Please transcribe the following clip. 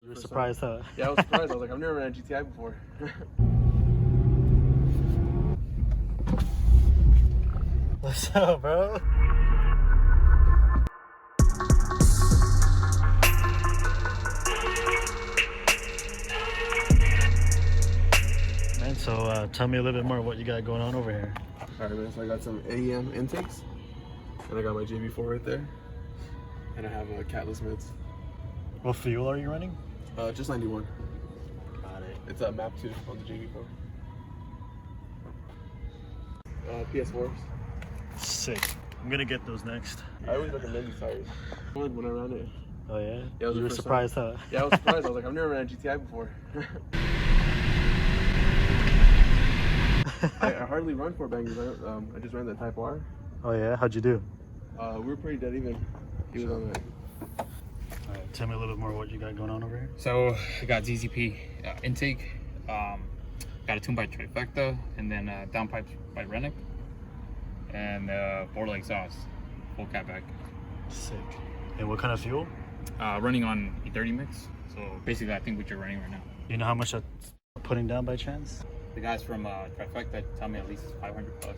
You were surprised, huh? Yeah, I was surprised. I was like, I've never ran a GTI before. What's up, bro? Man, so tell me a little bit more what you got going on over here. Alright, man, so I got some AEM intakes, and I got my JB4 right there, and I have catless mids. What fuel are you running? Just 91. Got it. It's a map 2 on the JB4. PS4s. Sick. I'm gonna get those next. I always recommend these tires. When I ran it. Oh yeah? Yeah, you were surprised, huh? Yeah, I was surprised. I was like, I've never ran a GTI before. I hardly run 4 bangers. I just ran the Type R. Oh yeah? How'd you do? We were pretty dead even. He was on that. Alright, tell me a little bit more what you got going on over here. So I got ZZP Intake, got a tune by Trifecta, and then Downpipe by Rennick, and Border exhaust, full catback. Sick. And what kind of fuel? Running on E30 mix. So basically, I think what you're running right now. You know how much that's putting down by chance? The guys from Trifecta tell me at least 500 plus.